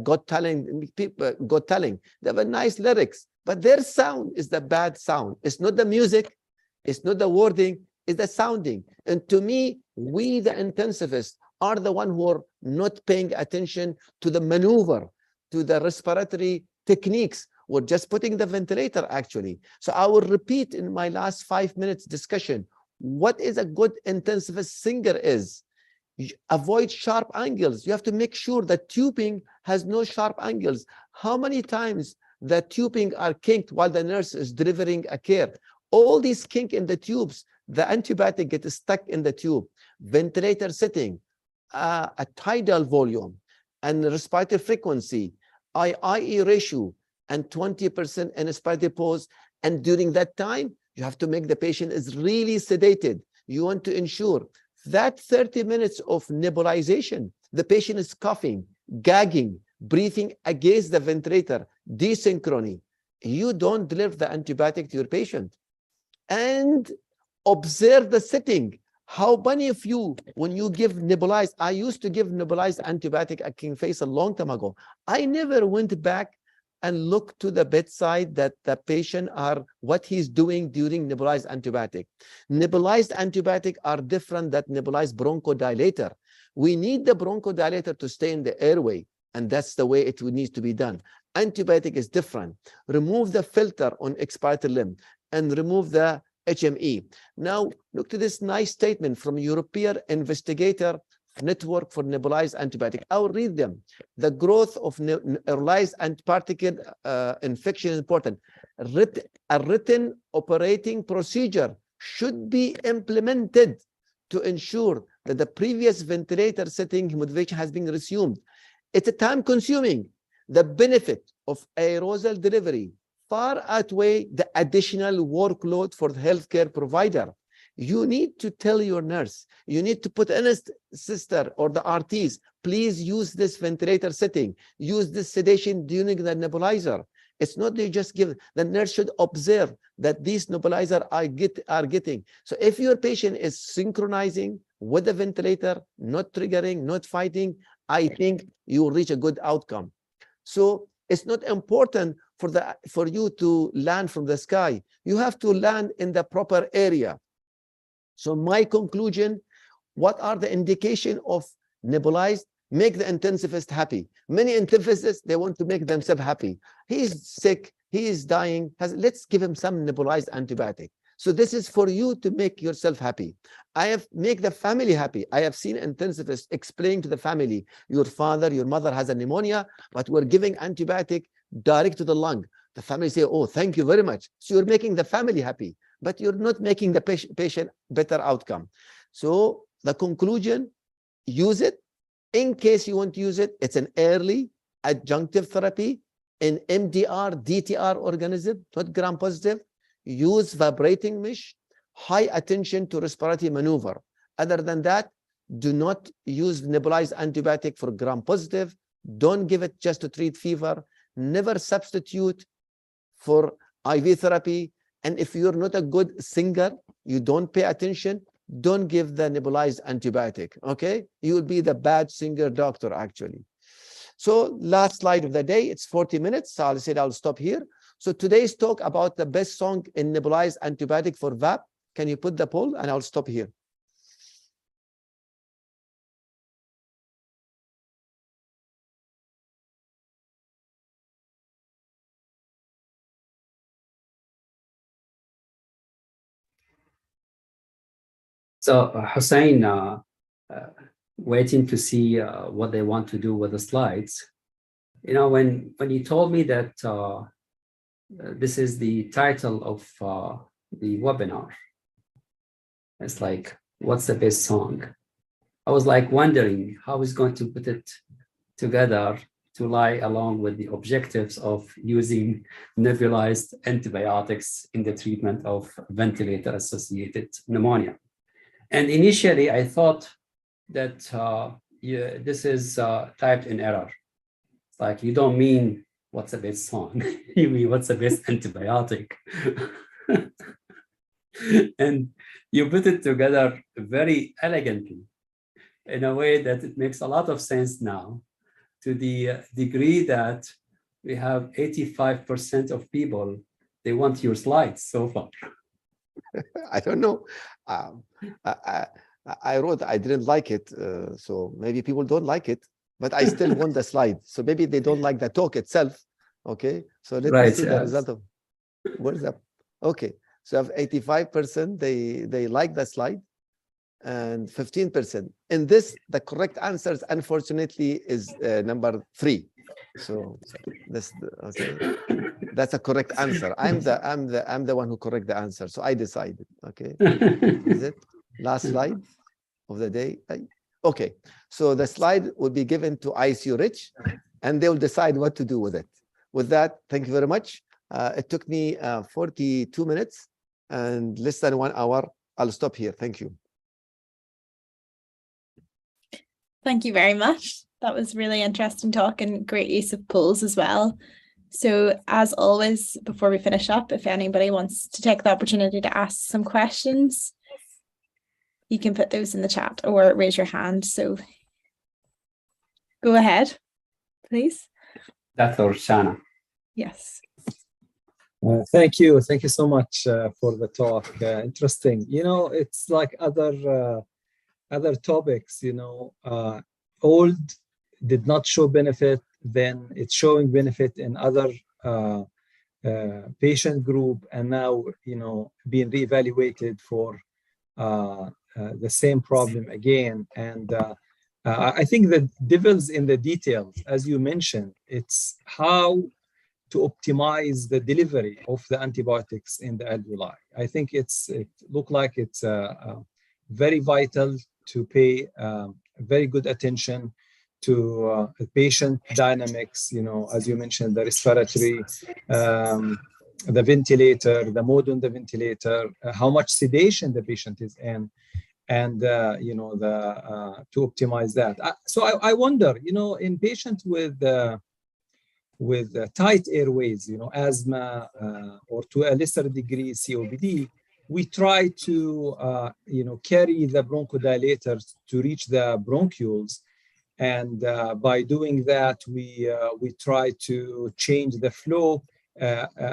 Got Talent, they have a nice lyrics, but their sound is the bad sound. It's not the music, it's not the wording, it's the sounding. And to me, we the intensivists are the one who are not paying attention to the maneuver, to the respiratory techniques. We're just putting the ventilator actually. So I will repeat in my last 5 minutes discussion, what is a good intensivist singer is. Avoid sharp angles. You have to make sure that tubing has no sharp angles. How many times the tubing are kinked while the nurse is delivering a care? All these kink in the tubes, the antibiotic gets stuck in the tube. Ventilator setting, a tidal volume, and respiratory frequency, IE ratio, and 20% in respiratory pause. And during that time, you have to make the patient is really sedated. You want to ensure that 30 minutes of nebulization, the patient is coughing, gagging, breathing against the ventilator, desynchrony. You don't deliver the antibiotic to your patient. And observe the setting. How many of you, when you give nebulized, I used to give nebulized antibiotic at King Faisal a long time ago. I never went back and looked to the bedside that the patient are what he's doing during nebulized antibiotic. Nebulized antibiotic are different than nebulized bronchodilator. We need the bronchodilator to stay in the airway, and that's the way it needs to be done. Antibiotic is different. Remove the filter on expiratory limb and remove the HME. Now, look to this nice statement from European Investigator Network for Nebulized Antibiotic. I'll read them. The growth of nebulized antiparticle infection is important. A written operating procedure should be implemented to ensure that the previous ventilator setting hemodivation has been resumed. It's a time consuming. The benefit of aerosol delivery far outweigh the additional workload for the healthcare provider. You need to tell your nurse, you need to put in a sister or the RTs, please use this ventilator setting, use this sedation during the nebulizer. It's not they just give, the nurse should observe that these nebulizer are getting. So if your patient is synchronizing with the ventilator, not triggering, not fighting, I think you will reach a good outcome. So it's not important for you to land from the sky. You have to land in the proper area. So my conclusion, what are the indication of nebulized? Make the intensivist happy. Many intensivists, they want to make themselves happy. He is sick, he is dying. Let's give him some nebulized antibiotic. So this is for you to make yourself happy. Make the family happy. I have seen intensivists explain to the family, your father, your mother has a pneumonia, but we're giving antibiotic direct to the lung. The family say, oh, thank you very much. So you're making the family happy, but you're not making the patient better outcome. So the conclusion, use it. In case you want to use it, it's an early adjunctive therapy in MDR, DTR organism, not gram-positive. Use vibrating mesh, high attention to respiratory maneuver. Other than that, do not use nebulized antibiotic for gram-positive. Don't give it just to treat fever. Never substitute for IV therapy. And if you're not a good singer, you don't pay attention, don't give the nebulized antibiotic, okay? You will be the bad singer doctor, actually. So last slide of the day, it's 40 minutes. So I'll say I'll stop here. So today's talk about the best song in nebulized antibiotic for VAP. Can you put the poll? And I'll stop here. So Hussain, waiting to see what they want to do with the slides. You know, when you told me that this is the title of the webinar, it's like, what's the best song? I was like wondering how he's going to put it together to lie along with the objectives of using nebulized antibiotics in the treatment of ventilator-associated pneumonia. And initially, I thought that this is typed in error. It's like, you don't mean what's the best song, you mean what's the best antibiotic. And you put it together very elegantly in a way that it makes a lot of sense now, to the degree that we have 85% of people, they want your slides so far. I don't know. I wrote, I didn't like it. So maybe people don't like it, but I still want the slide. So maybe they don't like the talk itself. Okay. So let me see the result of what is that? Okay. So I have 85%, they like the slide, and 15%. In this, the correct answers, unfortunately, is number 3. So that's okay. That's a correct answer. I'm the one who correct the answer. So I decided. Okay. Is it last slide of the day? Okay. So the slide will be given to ICU Rich, and they will decide what to do with it. With that, thank you very much. It took me 42 minutes and less than 1 hour. I'll stop here. Thank you. Thank you very much. That was really interesting talk and great use of polls as well. So as always, before we finish up, if anybody wants to take the opportunity to ask some questions, you can put those in the chat or raise your hand. So go ahead, please. Dr. Shana. Yes. Thank you so much for the talk. Interesting. You know, it's like other topics. You know, old did not show benefit, then it's showing benefit in other patient group, and now, you know, being reevaluated for the same problem again. And I think the devil's in the details, as you mentioned. It's how to optimize the delivery of the antibiotics in the alveoli. I think it looks like it's very vital to pay very good attention to patient dynamics, you know, as you mentioned, the respiratory, the ventilator, the mode on the ventilator, how much sedation the patient is in, and you know, to optimize that. So I wonder, you know, in patients with tight airways, you know, asthma, or to a lesser degree COPD, we try to you know, carry the bronchodilators to reach the bronchioles, and by doing that, we try to change the flow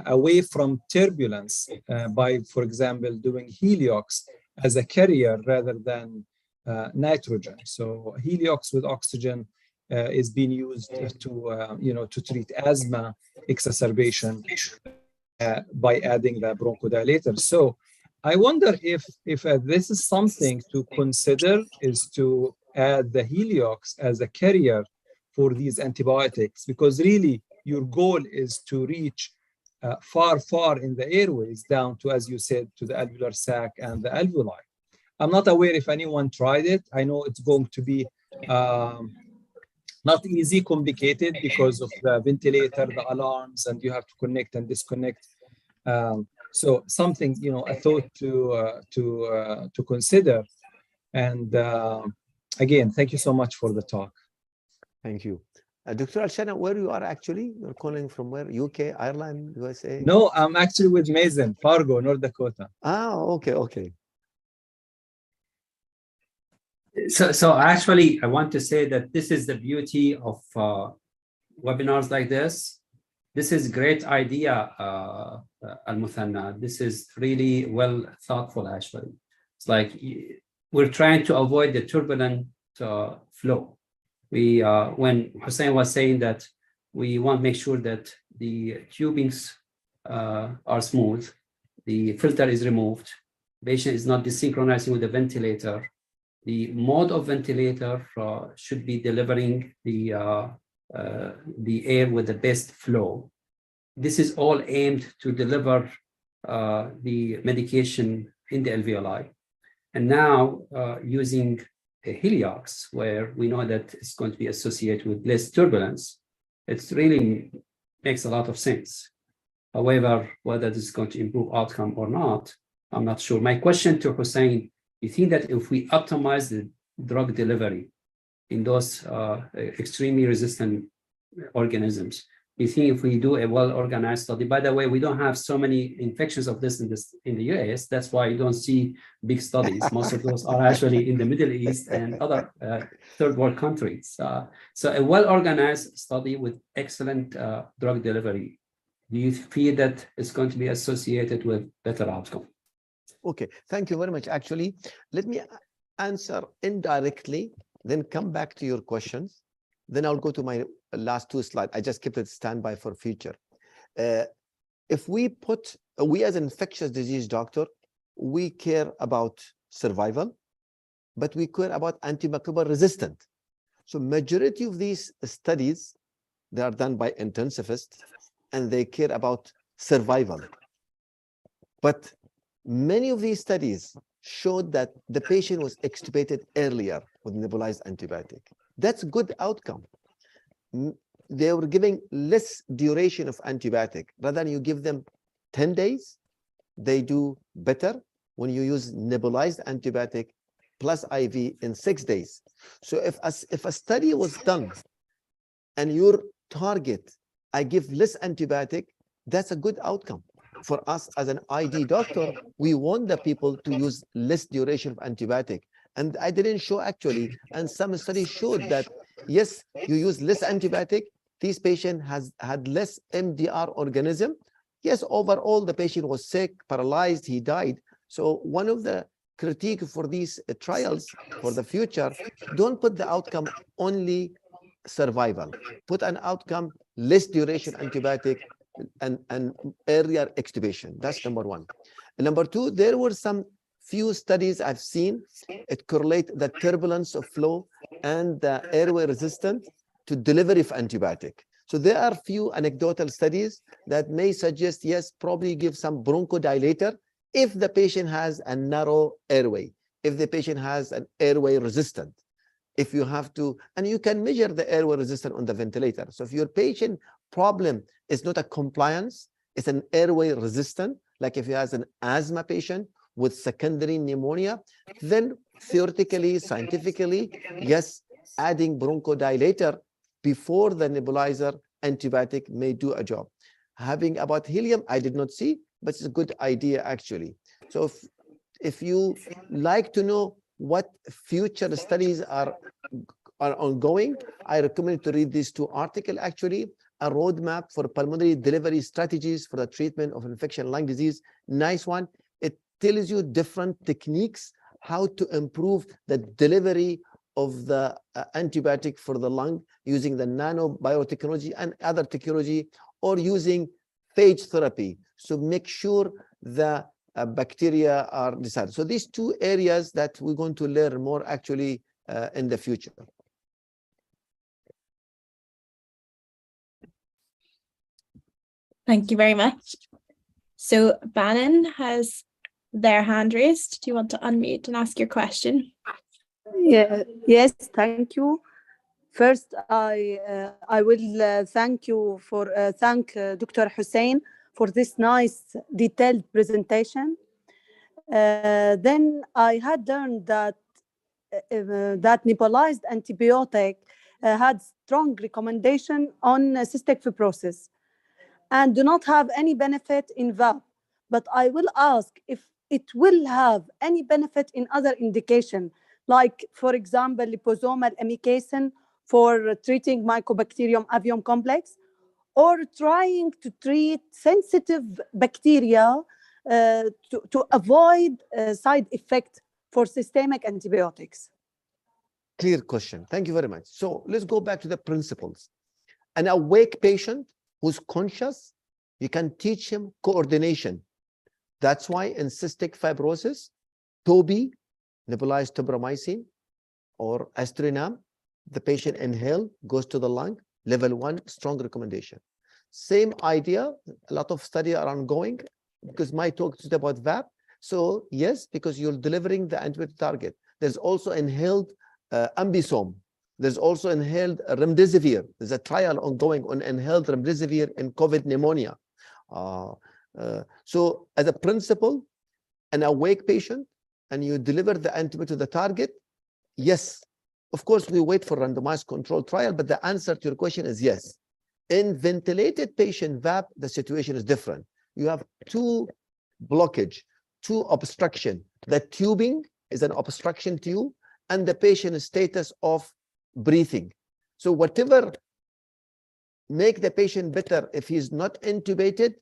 away from turbulence by, for example, doing heliox as a carrier rather than nitrogen. So heliox with oxygen is being used to you know, to treat asthma exacerbation by adding the bronchodilator. So I wonder if this is something to consider, is to add the heliox as a carrier for these antibiotics, because really your goal is to reach far in the airways down to, as you said, to the alveolar sac and the alveoli. I'm not aware if anyone tried it. I know it's going to be Not easy, complicated because of the ventilator, the alarms, and you have to connect and disconnect. So something, you know, a thought to consider. And again, thank you so much for the talk. Thank you. Dr. Alshana, where you are actually? You're calling from where? UK, Ireland, USA? No, I'm actually with Mason, Fargo, North Dakota. Ah, okay, okay. So actually, I want to say that this is the beauty of webinars like this. This is a great idea, Al-Muthanna. This is really well thoughtful, actually. It's like we're trying to avoid the turbulent flow. When Hussain was saying that we want to make sure that the tubings are smooth, the filter is removed, patient is not desynchronizing with the ventilator, the mode of ventilator should be delivering the air with the best flow. This is all aimed to deliver the medication in the alveoli. And now using a heliox, where we know that it's going to be associated with less turbulence, it really makes a lot of sense. However, whether this is going to improve outcome or not, I'm not sure. My question to Hussain, you think that if we optimize the drug delivery in those extremely resistant organisms, you think if we do a well-organized study, by the way, we don't have so many infections of this in the US, that's why you don't see big studies. Most of those are actually in the Middle East and other third world countries. So a well-organized study with excellent drug delivery, do you feel that it's going to be associated with better outcome? Okay, thank you very much. Actually, let me answer indirectly, then come back to your questions. Then I'll go to my last two slides. I just kept it standby for future. If we as an infectious disease doctor, we care about survival, but we care about antimicrobial resistant. So majority of these studies, they are done by intensivists, and they care about survival. But many of these studies showed that the patient was extubated earlier with nebulized antibiotic. That's good outcome. They were giving less duration of antibiotic. Rather than you give them 10 days, they do better when you use nebulized antibiotic plus IV in 6 days. So if a study was done and your target, I give less antibiotic, that's a good outcome. For us as an ID doctor, we want the people to use less duration of antibiotic. And I didn't show actually, and some studies showed that, yes, you use less antibiotic, this patient has had less MDR organism. Yes, overall, the patient was sick, paralyzed, he died. So one of the critique for these trials for the future, don't put the outcome only survival. Put an outcome, less duration antibiotic, and earlier extubation. That's number one. And number two, there were some few studies I've seen, it correlate the turbulence of flow and the airway resistant to delivery of antibiotic. So there are few anecdotal studies that may suggest, yes, probably give some bronchodilator if the patient has a narrow airway, if the patient has an airway resistant. If you have to, and you can measure the airway resistance on the ventilator. So if your patient problem is not a compliance, it's an airway resistant, like if he has an asthma patient with secondary pneumonia, then theoretically, scientifically, yes, adding bronchodilator before the nebulizer antibiotic may do a job. Having about helium, I did not see, but it's a good idea actually. So if you like to know what future studies are ongoing, I recommend to read these two articles actually, a roadmap for pulmonary delivery strategies for the treatment of infection lung disease. Nice one. It tells you different techniques, how to improve the delivery of the antibiotic for the lung using the nanobiotechnology and other technology, or using phage therapy. So make sure the bacteria are decided. So these two areas that we're going to learn more actually in the future. Thank you very much. So Bannon has their hand raised. Do you want to unmute and ask your question? Yeah, yes, thank you. First, I will thank you for thank Dr. Hussain for this nice detailed presentation. Then I had learned that that nebulized antibiotic had strong recommendation on cystic fibrosis and do not have any benefit in VAP. But I will ask if it will have any benefit in other indication, like, for example, liposomal amikacin for treating Mycobacterium avium complex, or trying to treat sensitive bacteria to avoid side effect for systemic antibiotics. Clear question. Thank you very much. So let's go back to the principles. An awake patient who's conscious, you can teach him coordination. That's why in cystic fibrosis, TOBI, nebulized tobramycin, or Astrinam, the patient inhale, goes to the lung, level 1, strong recommendation. Same idea, a lot of study are ongoing, because my talk is about VAP. So yes, because you're delivering the antibiotic target. There's also inhaled Ambisome. There's also inhaled remdesivir. There's a trial ongoing on inhaled remdesivir in COVID pneumonia. So as a principle, an awake patient, and you deliver the antibiotic to the target, yes. Of course, we wait for randomized control trial, but the answer to your question is yes. In ventilated patient VAP, the situation is different. You have two blockage, two obstruction. The tubing is an obstruction tube, and the patient status of breathing. So whatever make the patient better if he's not intubated.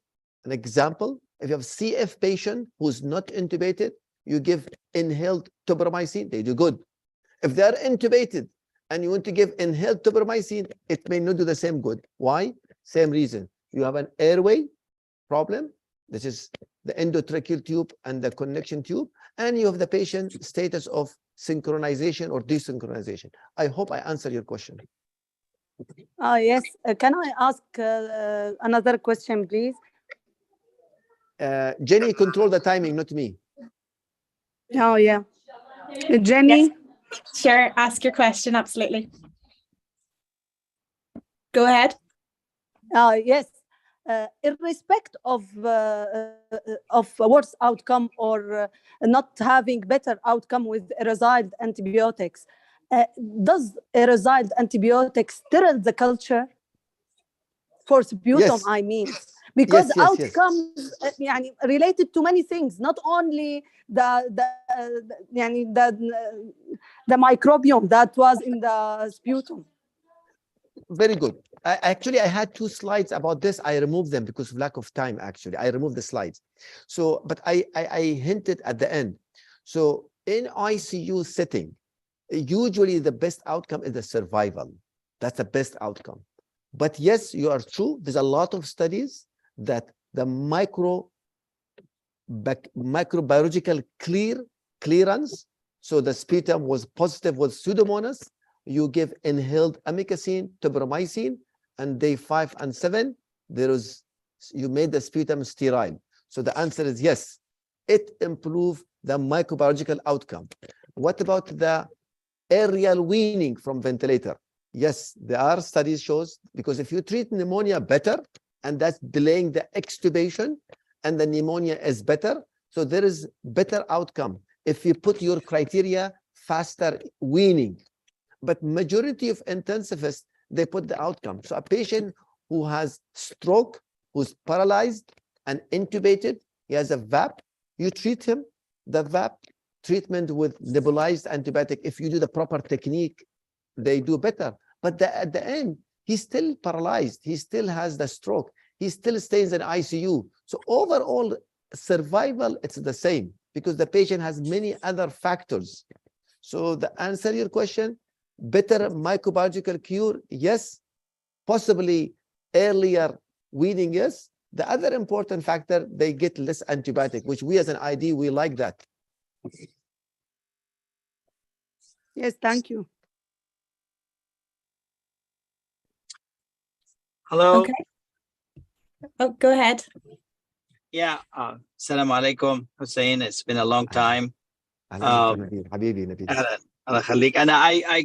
An example, if you have CF patient who's not intubated, you give inhaled tobramycin, they do good. If they are intubated and you want to give inhaled tobramycin, it may not do the same good. Why? Same reason. You have an airway problem. This is the endotracheal tube and the connection tube, and you have the patient status of synchronization or desynchronization. I hope I answered your question. Yes. Can I ask another question, please? Jenny, control the timing, not me. Oh, yeah. Jenny? Yes. Sure, ask your question, absolutely. Go ahead. Yes. Irrespective of worse outcome or not having better outcome with aerosolized antibiotics, does aerosolized antibiotics sterile the culture for sputum? Yes. I mean, because yes, outcomes related to many things, not only the microbiome that was in the sputum. Very good. Actually, I had 2 slides about this. I removed them because of lack of time, actually. I removed the slides. So, but I hinted at the end. So in ICU setting, usually the best outcome is the survival. That's the best outcome. But yes, you are true. There's a lot of studies that the microbiological clearance, so the sputum was positive with Pseudomonas, you give inhaled amikacin, tobramycin, and day 5 and 7, you made the sputum sterile. So the answer is yes, it improved the microbiological outcome. What about the aerial weaning from ventilator? Yes, there are studies shows, because if you treat pneumonia better, and that's delaying the extubation, and the pneumonia is better, so there is better outcome if you put your criteria faster weaning. But majority of intensivists, they put the outcome. So a patient who has stroke, who's paralyzed and intubated, he has a VAP, you treat him, the VAP treatment with nebulized antibiotic, if you do the proper technique, they do better. But at the end, he's still paralyzed. He still has the stroke. He still stays in ICU. So overall survival, it's the same because the patient has many other factors. So the answer to your question, better microbiological cure, yes. Possibly earlier weaning, yes. The other important factor, they get less antibiotic, which we as an ID, we like that. Yes, thank you. Hello. Okay. Oh, go ahead. Yeah. Assalamu alaikum, Hussain. It's been a long time. And I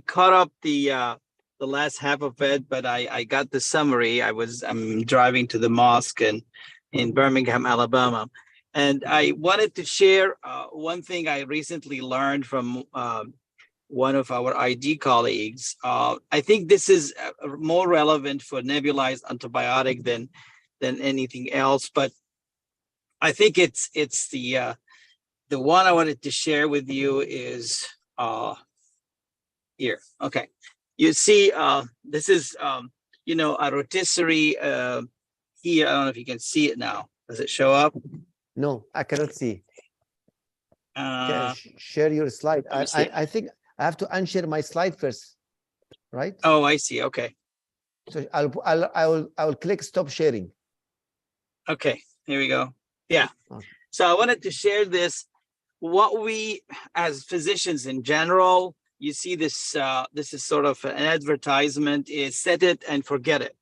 caught up the the last half of it, but I got the summary. I'm driving to the mosque in Birmingham, Alabama. And I wanted to share one thing I recently learned from one of our ID colleagues. I think this is more relevant for nebulized antibiotic than anything else, but I think it's the one I wanted to share with you is here. Okay, you see, this is you know, a rotisserie here. I don't know if you can see it now. Does it show up? No, I cannot see. Share your slide. I think I have to unshare my slide first, right? Oh, I see. Okay. So I will click stop sharing. Okay, here we go. Yeah. Okay. So I wanted to share this. What we, as physicians in general, you see this. This is sort of an advertisement. Is set it and forget it.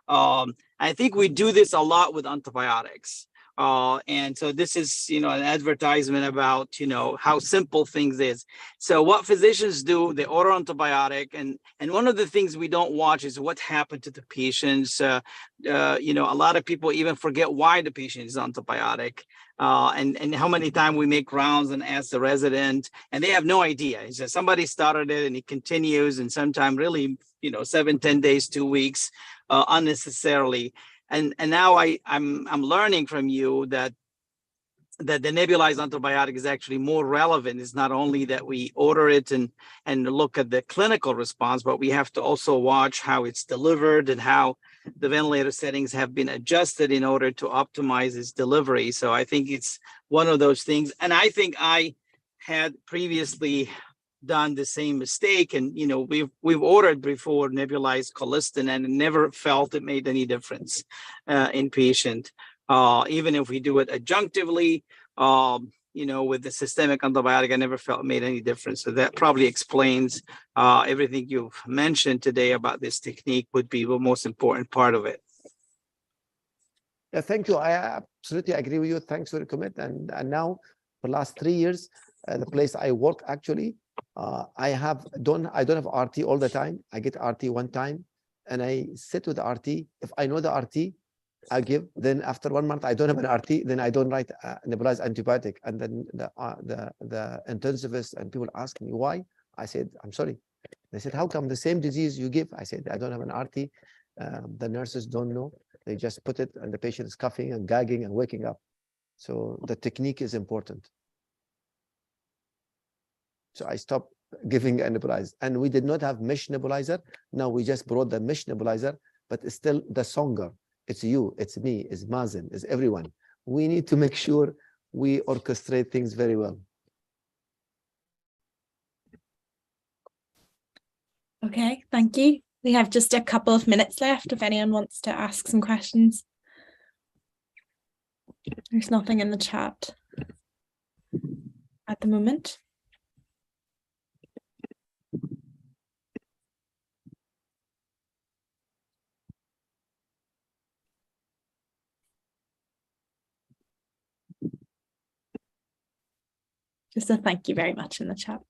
I think we do this a lot with antibiotics. And so this is, you know, an advertisement about, you know, how simple things is. So what physicians do, they order antibiotic, and one of the things we don't watch is what happened to the patients. You know, a lot of people even forget why the patient is antibiotic, and how many times we make rounds and ask the resident, and they have no idea. It's just somebody started it and it continues, and sometimes really, you know, 7, 10 days, 2 weeks, unnecessarily. And now I'm learning from you that the nebulized antibiotic is actually more relevant. It's not only that we order it and look at the clinical response, but we have to also watch how it's delivered and how the ventilator settings have been adjusted in order to optimize its delivery. So I think it's one of those things. And I think I had previously done the same mistake, and you know, we've ordered before nebulized colistin and never felt it made any difference in patient. Even if we do it adjunctively, you know, with the systemic antibiotic, I never felt it made any difference. So that probably explains everything you've mentioned today about this technique would be the most important part of it. Yeah, thank you. I absolutely agree with you. Thanks for the comment. And now for the last 3 years, the place I work actually, I don't have RT all the time. I get RT one time, and I sit with the RT. If I know the RT, I give. Then after 1 month, I don't have an RT. Then I don't write nebulized antibiotic. And then the intensivist and people ask me why. I said, I'm sorry. They said, how come the same disease you give? I said, I don't have an RT. The nurses don't know. They just put it, and the patient is coughing and gagging and waking up. So the technique is important. So I stopped giving a nebulized, and we did not have mesh nebulizer. Now we just brought the mesh nebulizer, but it's still the songer. It's you, it's me, it's Mazen, it's everyone. We need to make sure we orchestrate things very well. Okay, thank you. We have just a couple of minutes left if anyone wants to ask some questions. There's nothing in the chat at the moment. Just a thank you very much in the chat.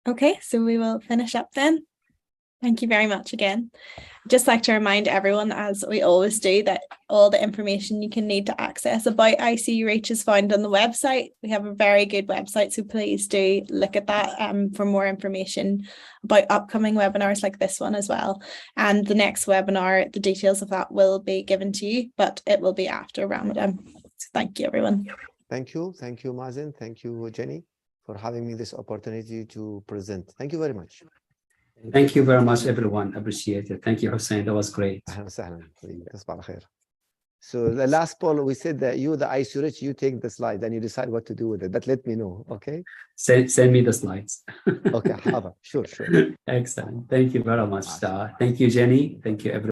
Okay, so we will finish up then. Thank you very much again. I'd just like to remind everyone, as we always do, that all the information you can need to access about ICU Reach is found on the website. We have a very good website, so please do look at that for more information about upcoming webinars like this one as well. And the next webinar, the details of that will be given to you, but it will be after Ramadan. So thank you, everyone. Thank you, Mazen. Thank you, Jenny, for having me this opportunity to present. Thank you very much. Thank you very much, everyone. Appreciate it. Thank you, Hussain. That was great. So the last poll, we said that you, the ICU Rich, you take the slide and you decide what to do with it. But let me know, okay? Send me the slides. Okay, sure. Excellent. Thank you very much. Thank you, Jenny. Thank you, everyone.